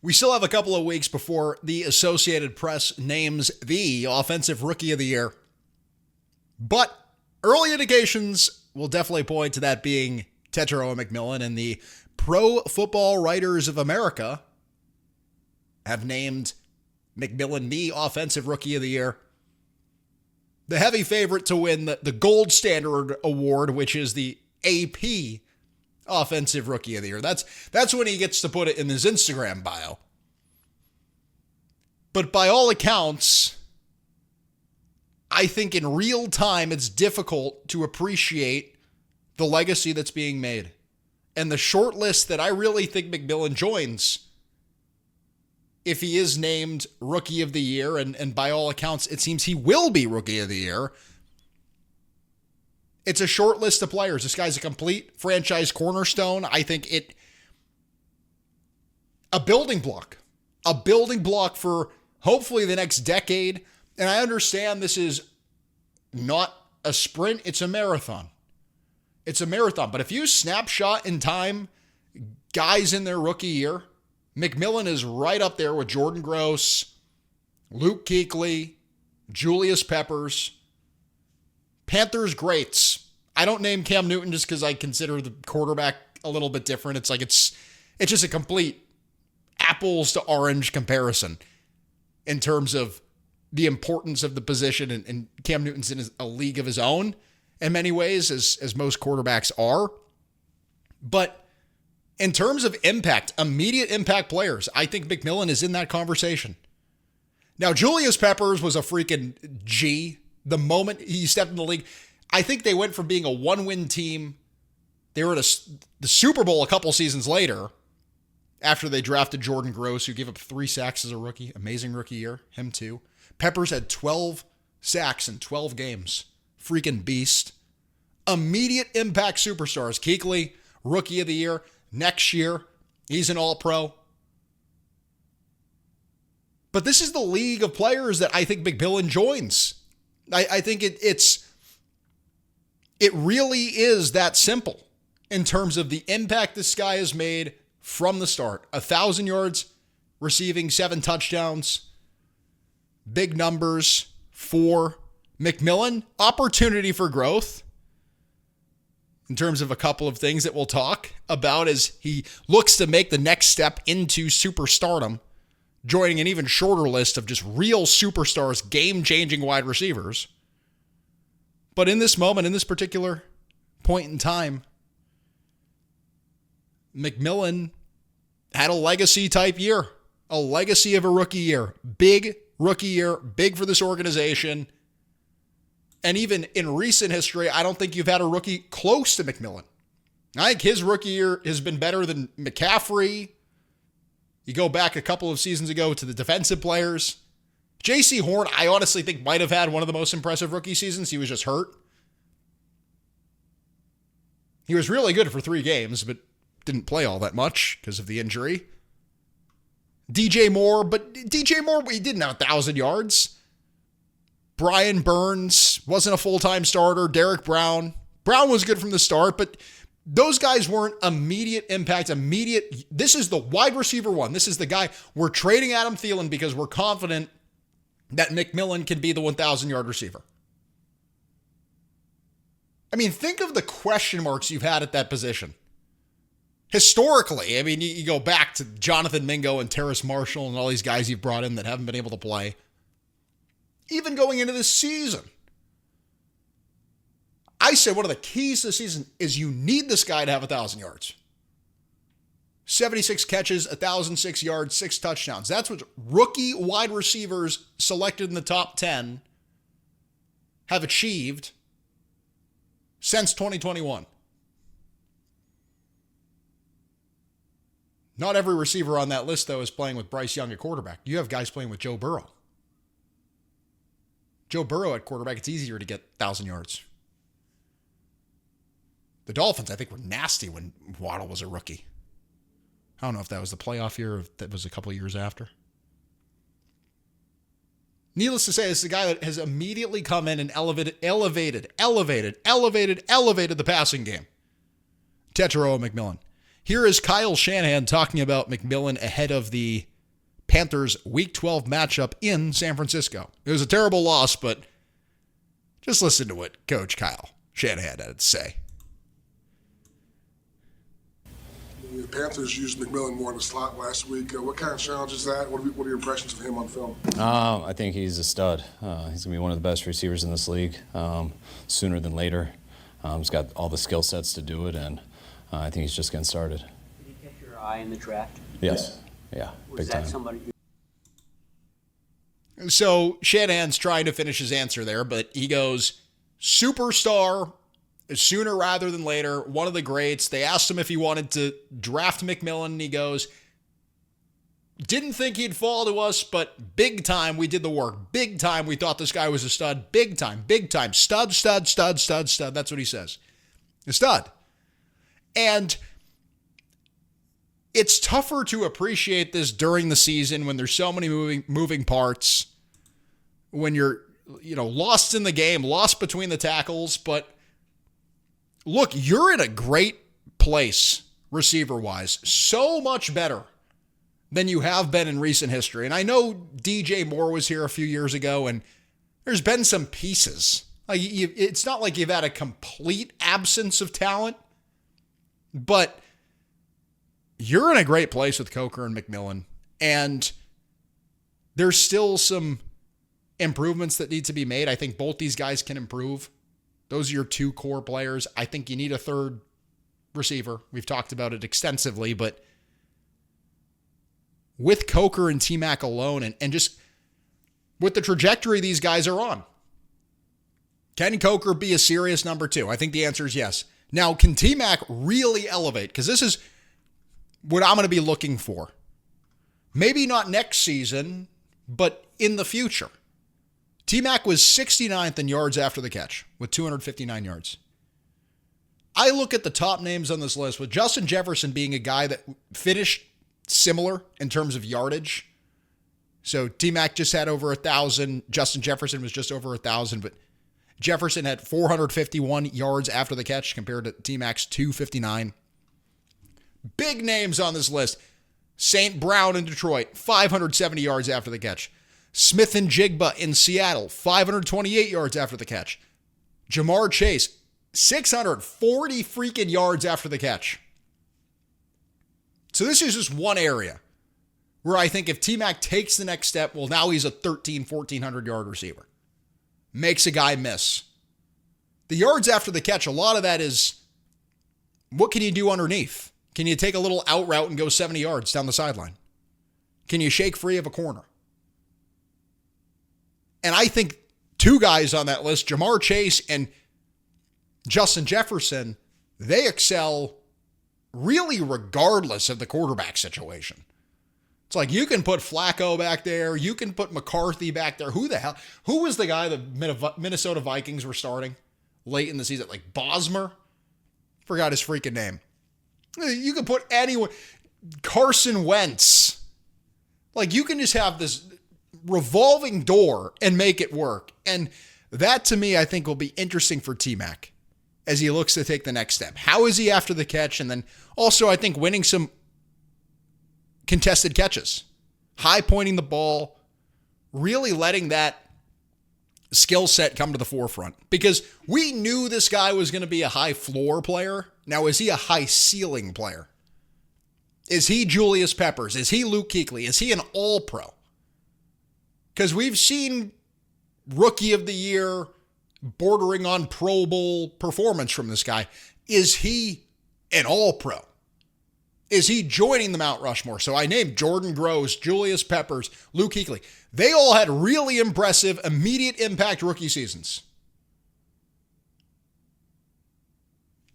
We still have a couple of weeks before the Associated Press names the Offensive Rookie of the Year. But early indications will definitely point to that being Tetairoa McMillan, and the Pro Football Writers of America have named McMillan the Offensive Rookie of the Year. The heavy favorite to win the Gold Standard Award, which is the AP Offensive Rookie of the Year. That's when he gets to put it in his Instagram bio. But by all accounts, I think in real time it's difficult to appreciate the legacy that's being made. And the short list that I really think McMillan joins, if he is named Rookie of the Year, and by all accounts it seems he will be Rookie of the Year, it's a short list of players. This guy's a complete franchise cornerstone. I think a building block for hopefully the next decade. And I understand this is not a sprint, it's a marathon. It's a marathon. But if you snapshot in time guys in their rookie year, McMillan is right up there with Jordan Gross, Luke Kuechly, Julius Peppers, Panthers greats. I don't name Cam Newton just because I consider the quarterback a little bit different. It's just a complete apples to orange comparison in terms of the importance of the position. And Cam Newton's in a league of his own in many ways, as most quarterbacks are. But in terms of impact, immediate impact players, I think McMillan is in that conversation. Now, Julius Peppers was a freaking G the moment he stepped in the league. I think they went from being a one-win team. They were at the Super Bowl a couple seasons later after they drafted Jordan Gross, who gave up 3 sacks as a rookie. Amazing rookie year. Him too. Peppers had 12 sacks in 12 games. Freaking beast. Immediate impact superstars. Kuechly, Rookie of the Year. Next year, he's an All-Pro. But this is the league of players that I think McMillan joins. I think it really is that simple in terms of the impact this guy has made from the start. 1,000 yards, receiving 7 touchdowns, big numbers for McMillan. Opportunity for growth in terms of a couple of things that we'll talk about as he looks to make the next step into superstardom, joining an even shorter list of just real superstars, game-changing wide receivers. But in this moment, in this particular point in time, McMillan had a legacy-type year, a legacy of a rookie year. Big rookie year, big for this organization. And even in recent history, I don't think you've had a rookie close to McMillan. I think his rookie year has been better than McCaffrey. You go back a couple of seasons ago to the defensive players. J.C. Horn, I honestly think might have had one of the most impressive rookie seasons. He was just hurt. He was really good for 3 games, but didn't play all that much because of the injury. DJ Moore, he didn't have 1,000 yards. Brian Burns wasn't a full-time starter. Derek Brown was good from the start, but those guys weren't immediate impact, This is the wide receiver one. This is the guy. We're trading Adam Thielen because we're confident that McMillan can be the 1,000-yard receiver. I mean, think of the question marks you've had at that position. Historically, I mean, you go back to Jonathan Mingo and Terrace Marshall and all these guys you've brought in that haven't been able to play. Even going into this season, I said one of the keys to the season is you need this guy to have 1,000 yards. 76 catches, 1,006 yards, 6 touchdowns. That's what rookie wide receivers selected in the top 10 have achieved since 2021. Not every receiver on that list, though, is playing with Bryce Young at quarterback. You have guys playing with Joe Burrow. Joe Burrow at quarterback, it's easier to get 1,000 yards. The Dolphins, I think, were nasty when Waddle was a rookie. I don't know if that was the playoff year or if that was a couple of years after. Needless to say, this is a guy that has immediately come in and elevated the passing game. Tetairoa McMillan. Here is Kyle Shanahan talking about McMillan ahead of the Panthers Week 12 matchup in San Francisco. It was a terrible loss, but just listen to what Coach Kyle Shanahan had to say. The Panthers used McMillan more in the slot last week. What kind of challenge is that? What are your impressions of him on film? I think he's a stud. He's going to be one of the best receivers in this league sooner than later. He's got all the skill sets to do it, and I think he's just getting started. Did he catch your eye in the draft? Yes. Yeah, Was that somebody? So Shanahan's trying to finish his answer there, but he goes, superstar, sooner rather than later, one of the greats. They asked him if he wanted to draft McMillan, and he goes, didn't think he'd fall to us, but big time we did the work. Big time we thought this guy was a stud. Big time. Stud, stud, stud, stud, stud. That's what he says. A stud. And it's tougher to appreciate this during the season when there's so many moving parts, when you're, lost in the game, lost between the tackles. But look, you're in a great place receiver-wise, so much better than you have been in recent history. And I know DJ Moore was here a few years ago, and there's been some pieces. Like it's not like you've had a complete absence of talent, but you're in a great place with Coker and McMillan, and there's still some improvements that need to be made. I think both these guys can improve. Those are your two core players. I think you need a third receiver. We've talked about it extensively, but with Coker and T-Mac alone, and just with the trajectory these guys are on, can Coker be a serious number two? I think the answer is yes. Now, can T-Mac really elevate? Because this is what I'm going to be looking for. Maybe not next season, but in the future. T-Mac was 69th in yards after the catch with 259 yards. I look at the top names on this list with Justin Jefferson being a guy that finished similar in terms of yardage. So T-Mac just had over 1,000. Justin Jefferson was just over 1,000, but Jefferson had 451 yards after the catch compared to T-Mac's 259. Big names on this list. St. Brown in Detroit, 570 yards after the catch. Smith and Jigba in Seattle, 528 yards after the catch. Jamar Chase, 640 freaking yards after the catch. So this is just one area where I think if T-Mac takes the next step, well, now he's a 1,400 yard receiver. Makes a guy miss. The yards after the catch, a lot of that is, what can you do underneath? Can you take a little out route and go 70 yards down the sideline? Can you shake free of a corner? And I think two guys on that list, Jamar Chase and Justin Jefferson, they excel really regardless of the quarterback situation. It's like you can put Flacco back there. You can put McCarthy back there. Who was the guy the Minnesota Vikings were starting late in the season? Like Bosmer? Forgot his freaking name. You can put anyone. Carson Wentz. Like you can just have this revolving door and make it work. And that to me, I think will be interesting for T-Mac as he looks to take the next step. How is he after the catch? And then also I think winning some contested catches, high pointing the ball, really letting that skill set come to the forefront, because we knew this guy was going to be a high floor player. Now, is he a high ceiling player? Is he Julius Peppers? Is he Luke Kuechly? Is he an all-pro? Because we've seen rookie of the year bordering on Pro Bowl performance from this guy. Is he an all-pro? Is he joining the Mount Rushmore? So I named Jordan Gross, Julius Peppers, Luke Kuechly. They all had really impressive, immediate impact rookie seasons.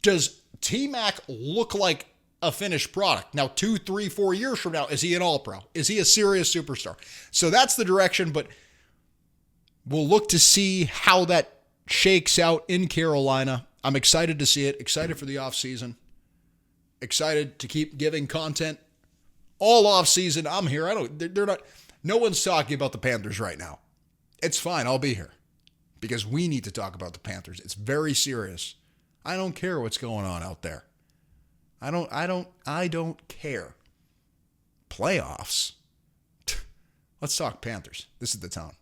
Does T-Mac look like a finished product? Now, 2, 3, 4 years from now, is he an all-pro? Is he a serious superstar? So that's the direction, but we'll look to see how that shakes out in Carolina. I'm excited to see it, excited for the offseason. Excited to keep giving content all off season. I'm here. No one's talking about the Panthers right now. It's fine. I'll be here because we need to talk about the Panthers. It's very serious. I don't care what's going on out there. I don't care. Playoffs. Let's talk Panthers. This is the tone.